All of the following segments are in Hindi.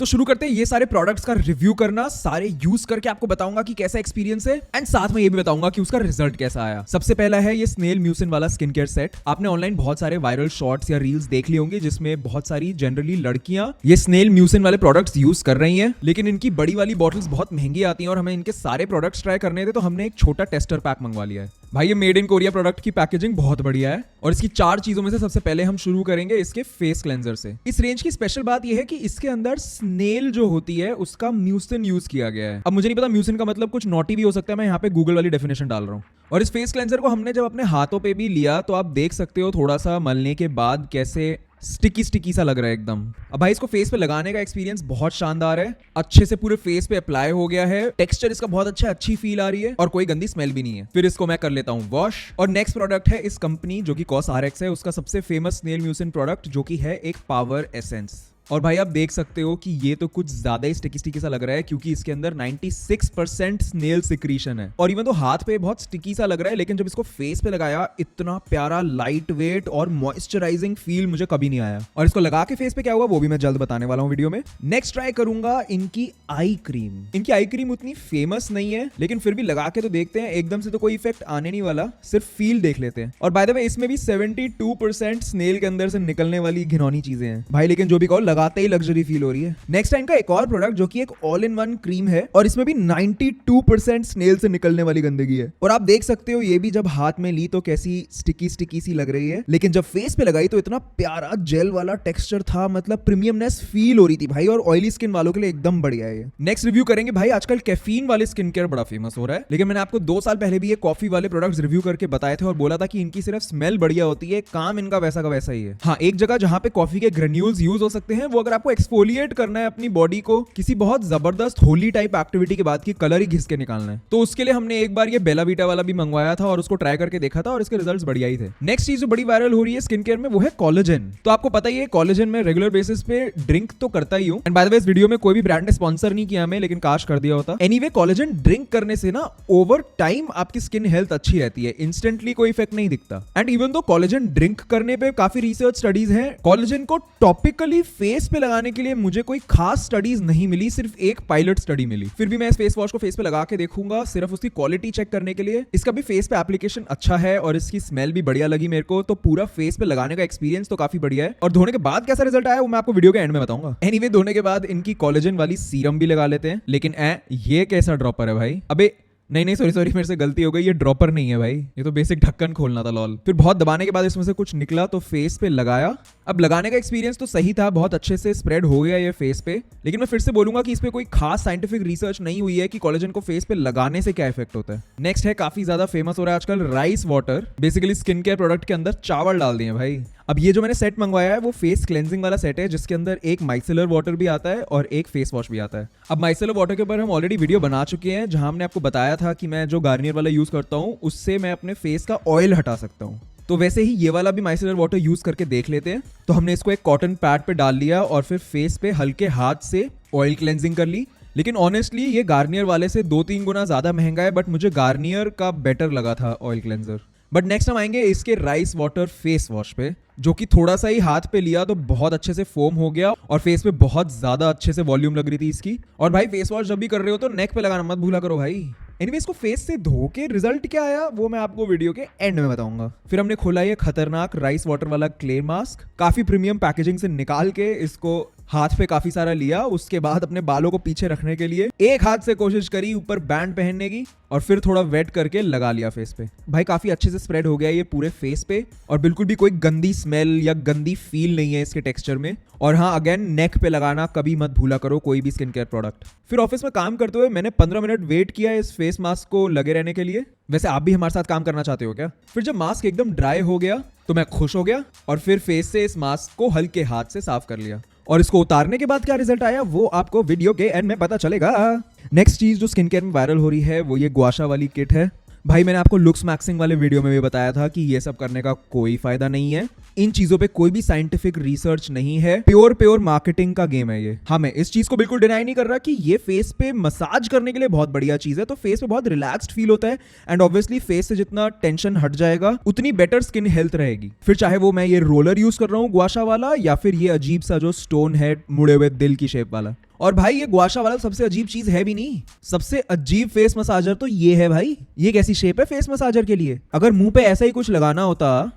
तो शुरू करते हैं ये सारे प्रोडक्ट्स का रिव्यू करना, सारे यूज करके आपको बताऊंगा कि कैसा एक्सपीरियंस है एंड साथ में ये भी बताऊंगा कि उसका रिजल्ट कैसा आया। सबसे पहला है ये स्नेल म्यूसिन वाला स्किन केयर सेट। आपने ऑनलाइन बहुत सारे वायरल शॉर्ट्स या रील्स देख लिए होंगे जिसमें बहुत सारी जनरली लड़कियां ये स्नेल म्यूसिन वाले प्रोडक्ट्स यूज कर रही हैं, लेकिन इनकी बड़ी वाली बॉटल्स बहुत महंगी आती हैं और हमें इनके सारे प्रोडक्ट्स ट्राई करने थे, तो हमने एक छोटा टेस्टर पैक मंगवा लिया है। भाई ये मेड इन कोरिया प्रोडक्ट की पैकेजिंग बहुत बढ़िया है और इसकी 4 चीजों में से सबसे पहले हम शुरू करेंगे इसके फेस क्लेंजर से। इस रेंज की स्पेशल बात यह है कि इसके अंदर स्नेल जो होती है उसका म्यूसिन यूज किया गया है। अब मुझे नहीं पता म्यूसिन का मतलब कुछ नॉटी भी हो सकता है, मैं यहाँ पे गूगल वाली डेफिनेशन डाल रहा हूँ। और इस फेस क्लेंजर को हमने जब अपने हाथों पे भी लिया तो आप देख सकते हो थोड़ा सा मलने के बाद कैसे स्टिकी सा लग रहा है एकदम। अब भाई इसको फेस पे लगाने का एक्सपीरियंस बहुत शानदार है, अच्छे से पूरे फेस पे अप्लाई हो गया है। टेक्सचर इसका बहुत अच्छा है, अच्छी फील आ रही है और कोई गंदी स्मेल भी नहीं है। फिर इसको मैं कर लेता हूँ वॉश। और नेक्स्ट प्रोडक्ट है इस कंपनी जो कि COSRX है, उसका सबसे फेमस स्नेल म्यूसिन प्रोडक्ट जो कि है एक पावर एसेंस। और भाई आप देख सकते हो कि ये तो कुछ ज्यादा ही स्टिकी सा लग रहा है क्योंकि इसके अंदर 96% स्नेल सिक्रीशन है। और इवन तो हाथ पे बहुत स्टिकी सा लग रहा है, लेकिन जब इसको फेस पे लगाया इतना प्यारा लाइट वेट और मॉइस्चराइजिंग फील मुझे कभी नहीं आया। और इसको लगा के फेस पे क्या हुआ वो भी मैं जल्द बताने वाला हूँ वीडियो में। नेक्स्ट ट्राई करूंगा इनकी आई क्रीम। इनकी आई क्रीम उतनी फेमस नहीं है, लेकिन फिर भी लगा के तो देखते हैं। एकदम से तो कोई इफेक्ट आने नहीं वाला, सिर्फ फील देख लेते हैं। और बाय द वे इसमें भी 72% स्नेल के अंदर से निकलने वाली घिनौनी चीजें हैं भाई, लेकिन जो भी कहो लगाते ही लग्जरी फील हो रही है। नेक्स्ट टाइम का एक और प्रोडक्ट जो कि एक ऑल इन वन क्रीम है और इसमें भी 92% स्नेल से निकलने वाली गंदगी है। और आप देख सकते हो ये भी जब हाथ में ली तो कैसी स्टिकी सी लग रही है, लेकिन जब फेस पे लगाई तो इतना प्यारा जेल वाला टेक्सचर था, मतलब प्रीमियमनेस फील हो रही थी भाई। और ऑयली स्किन वालों के लिए एकदम बढ़िया है ये। नेक्स्ट रिव्यू करेंगे भाई, आजकल कैफीन वाले स्किन केयर बड़ा फेमस हो रहा है, लेकिन मैंने आपको 2 साल पहले भी ये कॉफी वाले प्रोडक्ट्स रिव्यू करके बताए थे और बोला था कि इनकी सिर्फ स्मेल बढ़िया होती है, काम इनका वैसा का वैसा ही है। हाँ, एक जगह जहां पे कॉफी के ग्रेन्यूल्स यूज हो सकते हैं, वो अगर आपको एक्सफोलिएट करना है अपनी बॉडी को किसी बहुत जबरदस्त होली टाइप एक्टिविटी के बाद की कलर ही घिस के निकालना है, तो उसके लिए हमने एक बार ये बेला वीटा वाला भी मंगवाया था और उसको ट्राई करके देखा था और इसके रिजल्ट्स बढ़िया ही थे। नेक्स्ट चीज जो बड़ी वायरल हो रही है स्किन केयर में वो है कोलेजन। तो आपको पता ही है कोलेजन में रेगुलर बेसिस पे ड्रिंक तो करता ही हूं। एंड बाय द वे इस वीडियो में कोई भी ब्रांड ने स्पॉन्सर नहीं किया हमें, लेकिन काश कर दिया होता। एनीवे कोलेजन ड्रिंक करने से ना ओवर टाइम आपकी स्किन हेल्थ अच्छी रहती है, इंस्टेंटली कोई इफेक्ट नहीं दिखता। And even though collagen drink करने पे काफी रिसर्च स्टडीज हैं, कोलेजन को टॉपिकली फेस पे लगाने के लिए मुझे कोई खास स्टडीज नहीं मिली, सिर्फ एक पायलट स्टडी मिली। फिर भी मैं इस फेस वॉश को फेस पे लगा के देखूंगा सिर्फ उसकी क्वालिटी चेक करने के लिए। इसका भी फेस पे एप्लीकेशन अच्छा है और इसकी स्मेल भी बढ़िया लगी मेरे को, तो पूरा फेस पे लगाने का एक्सपीरियंस तो काफी बढ़िया है। और धोने के बाद कैसा रिजल्ट आया वो मैं आपको वीडियो के एंड में बताऊंगा। एनीवे धोने के बाद इनकी कोलेजन वाली सीरम भी लगा लेते हैं, लेकिन ये कैसा ड्रॉपर है भाई। अबे नहीं सॉरी मेरे से गलती हो गई, ये ड्रॉपर नहीं है भाई, ये तो बेसिक ढक्कन खोलना था लॉल। फिर बहुत दबाने के बाद इसमें से कुछ निकला तो फेस पे लगाया। अब लगाने का एक्सपीरियंस तो सही था, बहुत अच्छे से स्प्रेड हो गया ये फेस पे, लेकिन मैं फिर से बोलूंगा कि इस पे कोई खास साइंटिफिक रिसर्च नहीं हुई है कि कोलेजन को फेस पे लगाने से क्या इफेक्ट होता है। नेक्स्ट है काफी ज्यादा फेमस हो रहा है आजकल rice water. Basically skin care product के अंदर चावल डाल दिए भाई। अब ये जो मैंने सेट मंगवाया है वो फेस क्लेंजिंग वाला सेट है, जिसके अंदर एक माइसेलर वाटर भी आता है और एक फेस वॉश भी आता है। अब माइसेलर वाटर के ऊपर हम ऑलरेडी वीडियो बना चुके हैं जहां हमने आपको बताया था कि मैं जो गार्नियर वाला यूज करता हूं उससे मैं अपने फेस का ऑयल हटा सकता हूं। तो वैसे ही ये वाला भी माइसेलर वाटर यूज करके देख लेते हैं। तो हमने इसको एक कॉटन पैड पे डाल लिया और फिर फेस पे हल्के हाथ से ऑयल क्लेंजिंग कर ली। लेकिन ऑनेस्टली ये गार्नियर वाले से 2-3 गुना ज्यादा महंगा है, बट मुझे गार्नियर का बेटर लगा था ऑयल क्लेंजर। बट नेक्स्ट हम आएंगे इसके राइस वाटर फेस वॉश पे, जो कि थोड़ा सा ही हाथ पे लिया तो बहुत अच्छे से फोम हो गया और फेस पे बहुत ज्यादा अच्छे से वॉल्यूम लग रही थी इसकी। और भाई फेस वॉश जब भी कर रहे हो तो नेक पे लगाना मत भूला करो भाई। एनीवे इसको फेस से धो के रिजल्ट क्या आया वो मैं आपको वीडियो के एंड में बताऊंगा। फिर हमने खोला ये खतरनाक राइस वाटर वाला क्ले मास्क, काफी प्रीमियम पैकेजिंग से निकाल के इसको हाथ पे काफी सारा लिया। उसके बाद अपने बालों को पीछे रखने के लिए एक हाथ से कोशिश करी ऊपर बैंड पहनने की और फिर थोड़ा वेट करके लगा लिया फेस पे। भाई काफी अच्छे से स्प्रेड हो गया ये पूरे फेस पे और बिल्कुल भी कोई गंदी स्मेल या गंदी फील नहीं है इसके टेक्सचर में। और हाँ, अगेन नेक पे लगाना कभी मत भूला करो कोई भी स्किन केयर प्रोडक्ट। फिर ऑफिस में काम करते हुए मैंने 15 मिनट वेट किया इस फेस मास्क को लगे रहने के लिए। वैसे आप भी हमारे साथ काम करना चाहते हो क्या? फिर जब मास्क एकदम ड्राई हो गया तो मैं खुश हो गया और फिर फेस से इस मास्क को हल्के हाथ से साफ कर लिया। और इसको उतारने के बाद क्या रिजल्ट आया वो आपको वीडियो के एंड में पता चलेगा। नेक्स्ट चीज जो स्किन केयर में वायरल हो रही है वो ये गुआशा वाली किट है। भाई मैंने आपको लुक्स मैक्सिंग वाले वीडियो में भी बताया था कि ये सब करने का कोई फायदा नहीं है। इन चीजों पे कोई भी साइंटिफिक रिसर्च नहीं है, प्योर मार्केटिंग का गेम है ये। हाँ, मैं इस चीज को बिल्कुल डिनाई नहीं कर रहा कि ये फेस पे मसाज करने के लिए बहुत बढ़िया चीज है, तो फेस पे बहुत रिलैक्स्ड फील होता है एंड ऑब्वियसली फेस से जितना टेंशन हट जाएगा उतनी बेटर स्किन हेल्थ रहेगी। फिर चाहे वो मैं ये रोलर यूज कर रहा हूँ गुआशा वाला, या फिर ये अजीब सा जो स्टोन है मुड़े हुए दिल की शेप वाला। और भाई ये गुआशा वाला सबसे अजीब चीज है भी नहीं, सबसे अजीब फेस मसाजर तो ये है भाई। ये कैसी शेप है फेस मसाजर के लिए? अगर मुंह पे ऐसा ही कुछ लगाना होता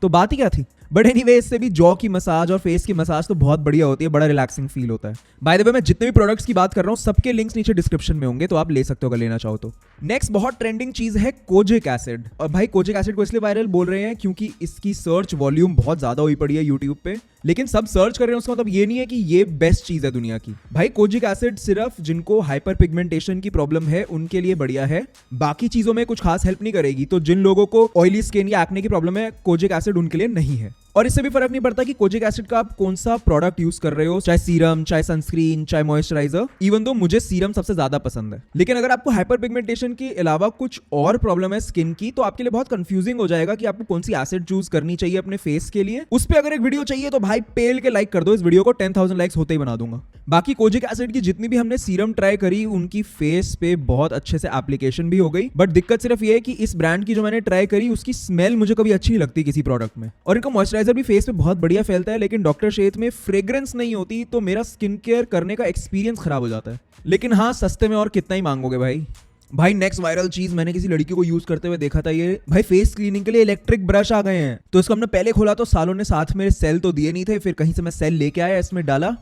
तो बात ही क्या थी। बट एनीवे, इससे भी जॉ की मसाज और फेस की मसाज तो बहुत बढ़िया होती है, बड़ा रिलैक्सिंग फील होता है। बाय द वे, मैं जितने भी प्रोडक्ट्स की बात कर रहा हूँ सबके लिंक्स नीचे डिस्क्रिप्शन में होंगे, तो आप ले सकते हो अगर लेना चाहो तो। नेक्स्ट बहुत ट्रेंडिंग चीज है कोजिक एसिड। और भाई कोजिक एसिड को इसलिए वायरल बोल रहे हैं क्योंकि इसकी सर्च वॉल्यूम बहुत ज्यादा हुई पड़ी है यूट्यूब पे, लेकिन सब सर्च कर रहे हैं उसका मतलब ये नहीं है कि ये बेस्ट चीज है दुनिया की। भाई कोजिक एसिड सिर्फ जिनको हाइपर पिगमेंटेशन की प्रॉब्लम है उनके लिए बढ़िया है, बाकी चीजों में कुछ खास हेल्प नहीं करेगी। तो जिन लोगों को ऑयली स्किन या एक्ने की प्रॉब्लम है, कोजिक एसिड उनके लिए नहीं है। और इससे भी फर्क नहीं पड़ता कि कोजिक एसिड का आप कौन सा प्रोडक्ट यूज कर रहे हो, चाहे सीरम, चाहे सनस्क्रीन, चाहे मॉइस्चराइजर। इवन दो मुझे सीरम सबसे ज्यादा पसंद है, लेकिन अगर आपको हाइपर पिगमेंटेशन के अलावा कुछ और प्रॉब्लम है स्किन की, तो आपके लिए बहुत कंफ्यूजिंग हो जाएगा कि आपको कौन सी एसिड चूज करनी चाहिए अपने फेस के लिए। उस पर अगर एक वीडियो चाहिए तो भाई पेल के लाइक कर दो इस वीडियो को, 10,000 लाइक्स होते ही बना दूंगा। बाकी कोजिक एसिड की जितनी भी हमने सीरम ट्राई करी उनकी फेस पे बहुत अच्छे से एप्लीकेशन भी हो गई, बट दिक्कत सिर्फ ये है कि इस ब्रांड की जो मैंने ट्राई करी उसकी स्मेल मुझे कभी अच्छी नहीं लगती किसी प्रोडक्ट में। और इनका मॉइस्चराइजर भी फेस पे बहुत बढ़िया फैलता है, लेकिन डॉक्टर शेथ में फ्रेग्रेंस नहीं होती, तो मेरा स्किन केयर करने का एक्सपीरियंस खराब हो जाता है। लेकिन हाँ, सस्ते में और कितना ही मांगोगे भाई। नेक्स्ट वायरल चीज मैंने किसी लड़की को यूज करते हुए देखा था, ये भाई फेस क्लीनिंग के लिए इलेक्ट्रिक ब्रश आ गए हैं। तो इसको हमने पहले खोला तो सालों ने साथ में सेल तो दिए नहीं थे, फिर कहीं से मैं सेल लेके आया, इसमें डाला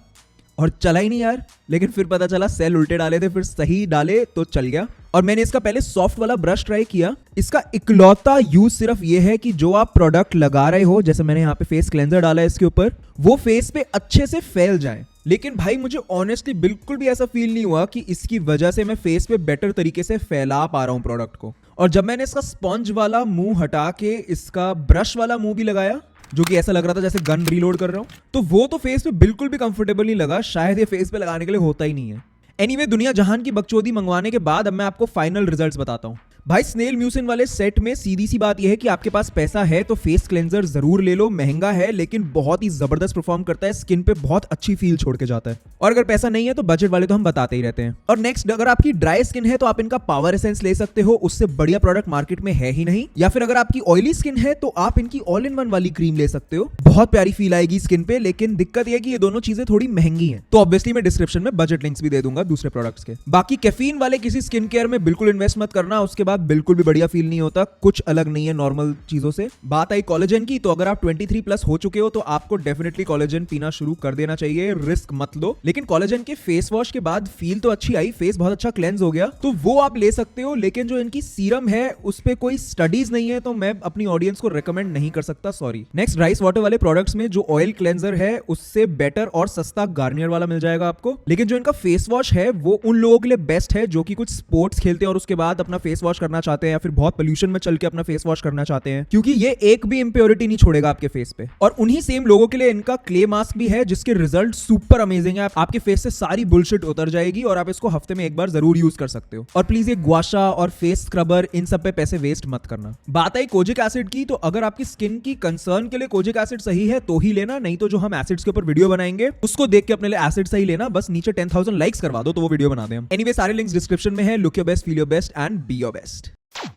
और चला ही नहीं यार। लेकिन फिर पता चला सेल उल्टे डाले थे, फिर सही डाले तो चल गया। और मैंने इसका पहले सॉफ्ट वाला ब्रश ट्राई किया। इसका इकलौता यूज सिर्फ ये है कि जो आप प्रोडक्ट लगा रहे हो, जैसे मैंने यहाँ पे फेस क्लेंजर डाला है इसके ऊपर, वो फेस पे अच्छे से फैल जाए। लेकिन भाई मुझे ऑनेस्टली बिल्कुल भी ऐसा फील नहीं हुआ कि इसकी वजह से मैं फेस पे बेटर तरीके से फैला पा रहा हूँ प्रोडक्ट को। और जब मैंने इसका स्पंज वाला मुंह हटा के इसका ब्रश वाला मुंह भी लगाया, जो कि ऐसा लग रहा था जैसे गन रीलोड कर रहा हूं, तो वो तो फेस पे बिल्कुल भी कंफर्टेबल नहीं लगा। शायद ये फेस पे लगाने के लिए होता ही नहीं है। एनीवे, दुनिया जहान की बकचोदी मंगवाने के बाद अब मैं आपको फाइनल रिजल्ट्स बताता हूं। भाई स्नेल म्यूसिन वाले सेट में सीधी सी बात यह है कि आपके पास पैसा है तो फेस क्लेंजर जरूर ले लो। महंगा है लेकिन बहुत ही जबरदस्त परफॉर्म करता है, स्किन पे बहुत अच्छी फील छोड़ के जाता है। और अगर पैसा नहीं है तो बजट वाले तो हम बताते ही रहते हैं। और नेक्स्ट, अगर आपकी ड्राई स्किन है तो आप इनका पावर एसेंस ले सकते हो, उससे बढ़िया प्रोडक्ट मार्केट में है ही नहीं। या फिर अगर आपकी ऑयली स्किन है तो आप इनकी ऑल इन वन वाली क्रीम ले सकते हो, बहुत प्यारी फील आएगी स्किन पे। लेकिन दिक्कत यह कि ये दोनों चीजें थोड़ी महंगी हैं, तो ऑब्वियसली मैं डिस्क्रिप्शन में बजट लिंक्स भी दे दूंगा दूसरे प्रोडक्ट्स के। बाकी कैफीन वाले किसी स्किन केयर में बिल्कुल इन्वेस्ट मत करना, उसके बाद बिल्कुल भी बढ़िया फील नहीं होता, कुछ अलग नहीं है नॉर्मल चीजों से। बात आई कोलेजन की, तो अगर आप 23 प्लस हो चुके हो तो आपको डेफिनेटली कोलेजन पीना शुरू कर देना चाहिए, रिस्क मत लो। लेकिन कोलेजन के फेस वॉश के बाद फील तो अच्छी आई, फेस बहुत अच्छा क्लेंस हो गया, तो वो आप ले सकते हो। लेकिन जो इनकी सीरम है उस पे कोई स्टडीज नहीं है, तो मैं अपनी ऑडियंस को रेकमेंड नहीं कर सकता, सॉरी। नेक्स्ट, राइस वाटर वाले प्रोडक्ट्स में जो ऑयल क्लेंजर है उससे बेटर और सस्ता गार्नियर वाला मिल जाएगा आपको। लेकिन जो इनका फेस वॉश है वो उन लोगों के लिए बेस्ट है जो कि कुछ स्पोर्ट्स खेलते हैं और उसके बाद अपना फेस वॉश करना चाहते हैं, या फिर बहुत पोल्यूशन में चल के अपना फेस वॉश करना चाहते हैं, क्योंकि ये एक भी इंप्योरिटी नहीं छोड़ेगा आपके फेस पे। और उन्हीं सेम लोगों के लिए इनका क्ले मास्क भी है जिसके रिजल्ट सुपर अमेजिंग है। आपके फेस से सारी बुलशिट उतर जाएगी और आप इसको हफ्ते में एक बार जरूर यूज कर सकते हो। और प्लीज ये गुआशा और फेस स्क्रबर इन सब पे पैसे वेस्ट मत करना। बात आई कोजिक एसिड की, तो अगर आपकी स्किन की कंसर्न के लिए कोजिक एसिड सही है तो ही लेना, नहीं तो जो हम एसिड्स के ऊपर वीडियो बनाएंगे उसको देख के अपने लिए एसिड सही लेना। बस नीचे 10,000 लाइक्स करवा दो तो वो वीडियो बना दें हम। एनीवे, सारे लिंक्स डिस्क्रिप्शन में है। Look your best, feel your best and be your best.